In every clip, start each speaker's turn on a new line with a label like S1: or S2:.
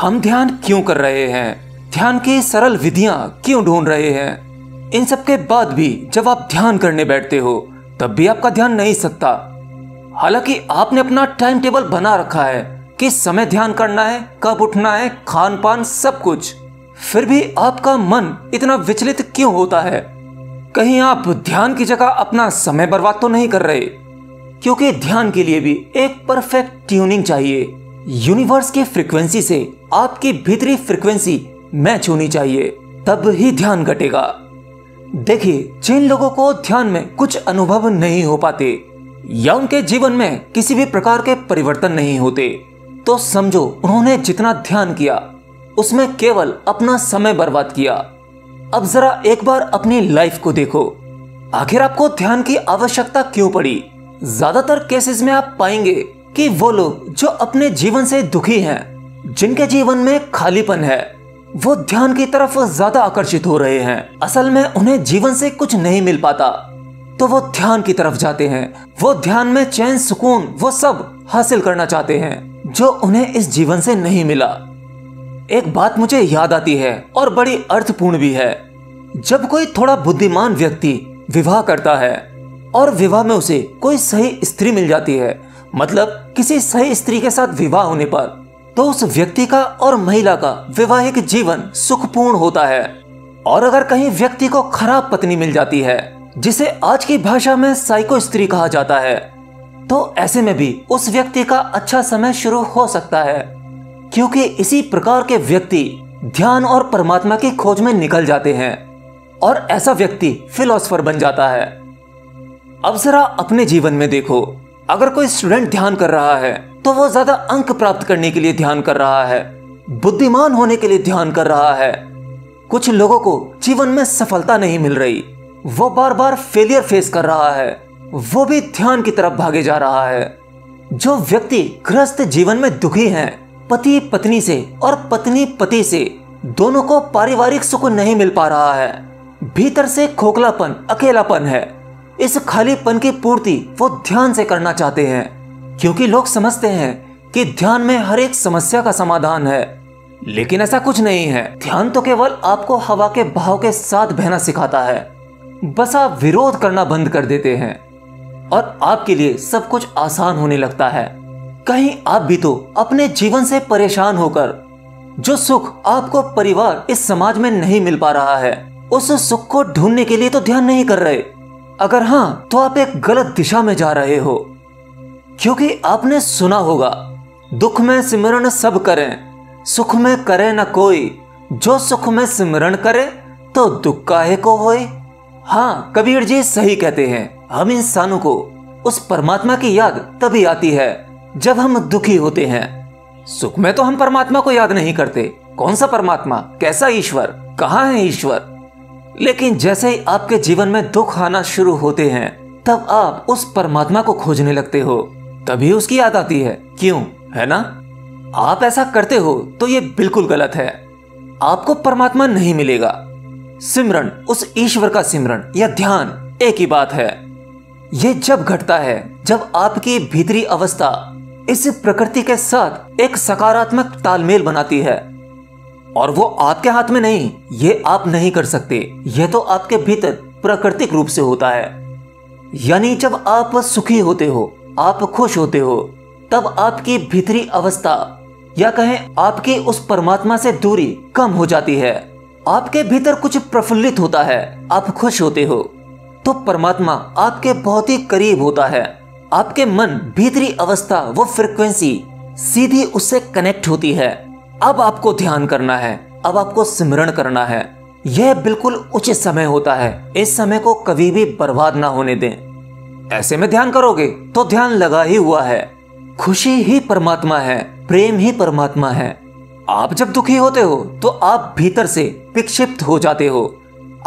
S1: हम ध्यान क्यों कर रहे हैं, ध्यान की सरल विधियां क्यों ढूंढ रहे हैं, इन सब के बाद भी जब आप ध्यान करने बैठते हो तब भी आपका ध्यान नहीं सकता। हालांकि आपने अपना टाइम टेबल बना रखा है, किस समय ध्यान करना है, कब उठना है, खान पान सब कुछ, फिर भी आपका मन इतना विचलित क्यों होता है? कहीं आप ध्यान की जगह अपना समय बर्बाद तो नहीं कर रहे? क्योंकि ध्यान के लिए भी एक परफेक्ट ट्यूनिंग चाहिए। यूनिवर्स की फ्रीक्वेंसी से आपकी भीतरी फ्रीक्वेंसी मैच होनी चाहिए, तब ही ध्यान घटेगा। देखिए, जिन लोगों को ध्यान में कुछ अनुभव नहीं हो पाते या उनके जीवन में किसी भी प्रकार के परिवर्तन नहीं होते, तो समझो उन्होंने जितना ध्यान किया उसमें केवल अपना समय बर्बाद किया। अब जरा एक बार अपनी लाइफ को देखो, आखिर आपको ध्यान की आवश्यकता क्यों पड़ी? ज्यादातर केसेस में आप पाएंगे कि वो लोग जो अपने जीवन से दुखी हैं, जिनके जीवन में खालीपन है, वो ध्यान की तरफ ज्यादा आकर्षित हो रहे हैं। असल में उन्हें जीवन से कुछ नहीं मिल पाता तो वो ध्यान की तरफ जाते हैं। वो ध्यान में चैन, सुकून, वो सब हासिल करना चाहते हैं जो उन्हें इस जीवन से नहीं मिला। एक बात मुझे याद आती है और बड़ी अर्थपूर्ण भी है। जब कोई थोड़ा बुद्धिमान व्यक्ति विवाह करता है और विवाह में उसे कोई सही स्त्री मिल जाती है, मतलब किसी सही स्त्री के साथ विवाह होने पर, तो उस व्यक्ति का और महिला का वैवाहिक जीवन सुखपूर्ण होता है। और अगर कहीं व्यक्ति को खराब पत्नी मिल जाती है, जिसे आज की भाषा में साइको स्त्री कहा जाता है, तो ऐसे में भी उस व्यक्ति का अच्छा समय शुरू हो सकता है, क्योंकि इसी प्रकार के व्यक्ति ध्यान और परमात्मा की खोज में निकल जाते हैं और ऐसा व्यक्ति फिलोसोफर बन जाता है। अब जरा अपने जीवन में देखो, अगर कोई स्टूडेंट ध्यान कर रहा है तो वो ज्यादा अंक प्राप्त करने के लिए ध्यान कर रहा है, बुद्धिमान होने के लिए ध्यान कर रहा है। कुछ लोगों को जीवन में सफलता नहीं मिल रही, वो बार बार फेलियर फेस कर रहा है, वो भी ध्यान की तरफ भागे जा रहा है। जो व्यक्ति गृहस्थ जीवन में दुखी हैं, पति पत्नी से और पत्नी पति से, दोनों को पारिवारिक सुख नहीं मिल पा रहा है, भीतर से खोखलापन, अकेलापन है, इस खालीपन की पूर्ति वो ध्यान से करना चाहते हैं, क्योंकि लोग समझते हैं कि ध्यान में हर एक समस्या का समाधान है। लेकिन ऐसा कुछ नहीं है। ध्यान तो केवल आपको हवा के बहाव के साथ बहना सिखाता है। बस आप विरोध करना बंद कर देते हैं और आपके लिए सब कुछ आसान होने लगता है। कहीं आप भी तो अपने जीवन से परेशान होकर जो सुख आपको परिवार, इस समाज में नहीं मिल पा रहा है, उस सुख को ढूंढने के लिए तो ध्यान नहीं कर रहे। अगर हाँ, तो आप एक गलत दिशा में जा रहे हो, क्योंकि आपने सुना होगा, दुख में सिमरन सब करें, सुख में करे न कोई, जो सुख में सिमरन करे तो दुख काहे को होए। हाँ, कबीर जी सही कहते हैं। हम इंसानों को उस परमात्मा की याद तभी आती है जब हम दुखी होते हैं। सुख में तो हम परमात्मा को याद नहीं करते। कौन सा परमात्मा, कैसा ईश्वर, कहाँ है ईश्वर? लेकिन जैसे ही आपके जीवन में दुख आना शुरू होते हैं, तब आप उस परमात्मा को खोजने लगते हो, तभी उसकी याद आती है। क्यों, है ना? आप ऐसा करते हो तो ये बिल्कुल गलत है। आपको परमात्मा नहीं मिलेगा। सिमरन, उस ईश्वर का सिमरन या ध्यान एक ही बात है। ये जब घटता है जब आपकी भीतरी अवस्था इस प्रकृति के साथ एक सकारात्मक तालमेल बनाती है, और वो आपके हाथ में नहीं, ये आप नहीं कर सकते, ये तो आपके भीतर प्राकृतिक रूप से होता है। यानी जब आप सुखी होते हो, आप खुश होते हो, तब आपकी भीतरी अवस्था या कहें आपकी उस परमात्मा से दूरी कम हो जाती है। आपके भीतर कुछ प्रफुल्लित होता है, आप खुश होते हो, तो परमात्मा आपके बहुत ही करीब होता है। आपके मन, भीतरी अवस्था, वो फ्रीक्वेंसी सीधी उससे कनेक्ट होती है। अब आपको ध्यान करना है, अब आपको सिमरन करना है। यह बिल्कुल उचित समय होता है। इस समय को कभी भी बर्बाद ना होने दें। ऐसे में ध्यान करोगे तो ध्यान लगा ही हुआ है। खुशी ही परमात्मा है, प्रेम ही परमात्मा है। आप जब दुखी होते हो तो आप भीतर से विक्षिप्त हो जाते हो।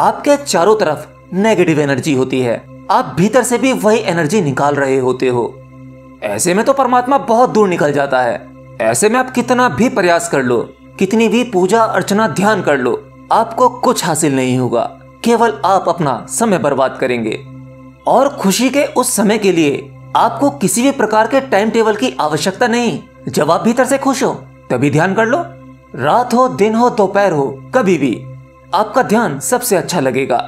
S1: आपके चारों तरफ नेगेटिव एनर्जी होती है, आप भीतर से भी वही एनर्जी निकाल रहे होते हो। ऐसे में तो परमात्मा बहुत दूर निकल जाता है। ऐसे में आप कितना भी प्रयास कर लो, कितनी भी पूजा अर्चना ध्यान कर लो, आपको कुछ हासिल नहीं होगा। केवल आप अपना समय बर्बाद करेंगे। और खुशी के उस समय के लिए आपको किसी भी प्रकार के टाइम टेबल की आवश्यकता नहीं। जब आप भीतर से खुश हो तभी ध्यान कर लो। रात हो, दिन हो, दोपहर हो, कभी भी आपका ध्यान सबसे अच्छा लगेगा।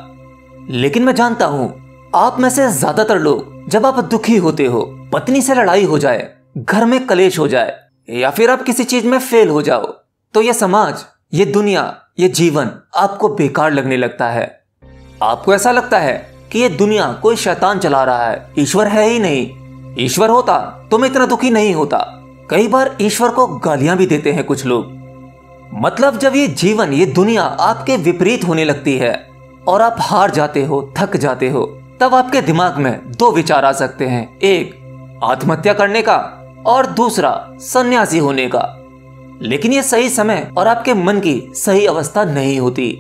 S1: लेकिन मैं जानता हूं आप में से ज्यादातर लोग जब आप दुखी होते हो, पत्नी से लड़ाई हो जाए, घर में कलेश हो जाए, या फिर आप किसी चीज में फेल हो जाओ, तो ये समाज, ये दुनिया, ये जीवन आपको बेकार लगने लगता है। आपको ऐसा लगता है कि ये दुनिया कोई शैतान चला रहा है, ईश्वर है ही नहीं। ईश्वर होता तो मैं इतना दुखी नहीं होता। कई बार ईश्वर को गालियां भी देते हैं कुछ लोग। मतलब जब ये जीवन, ये दुनिया आपके विपरीत होने लगती है और आप हार जाते हो, थक जाते हो, तब आपके दिमाग में दो विचार आ सकते हैं, एक आत्महत्या करने का और दूसरा सन्यासी होने का। लेकिन ये सही समय और आपके मन की सही अवस्था नहीं होती।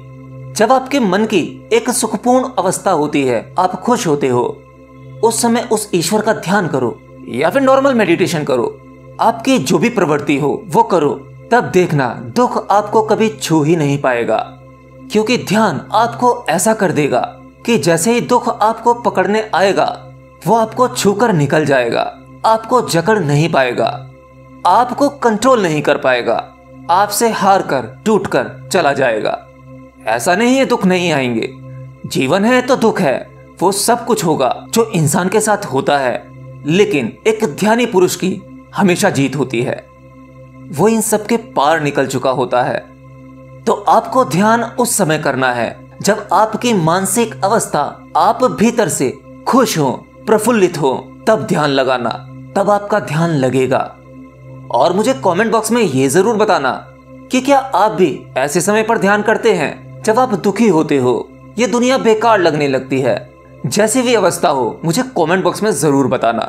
S1: जब आपके मन की एक सुखपूर्ण अवस्था होती है, आप खुश होते हो, उस समय उस ईश्वर का ध्यान करो या फिर नॉर्मल मेडिटेशन करो, आपकी जो भी प्रवृत्ति हो वो करो। तब देखना दुख आपको कभी छू ही नहीं पाएगा, क्योंकि ध्यान आपको ऐसा कर देगा कि जैसे ही दुख आपको पकड़ने आएगा वो आपको छूकर निकल जाएगा, आपको जकड़ नहीं पाएगा, आपको कंट्रोल नहीं कर पाएगा, आपसे हार कर टूट कर चला जाएगा। ऐसा नहीं है दुख नहीं आएंगे, जीवन है तो दुख है, वो सब कुछ होगा जो इंसान के साथ होता है। लेकिन एक ध्यानी पुरुष की हमेशा जीत होती है, वो इन सब के पार निकल चुका होता है। तो आपको ध्यान उस समय करना है जब आपकी मानसिक अवस्था, आप भीतर से खुश हो, प्रफुल्लित हो, तब ध्यान लगाना, तब आपका ध्यान लगेगा। और मुझे कमेंट बॉक्स में ये जरूर बताना कि क्या आप भी ऐसे समय पर ध्यान करते हैं जब आप दुखी होते हो, ये दुनिया बेकार लगने लगती है। जैसी भी अवस्था हो मुझे कमेंट बॉक्स में जरूर बताना।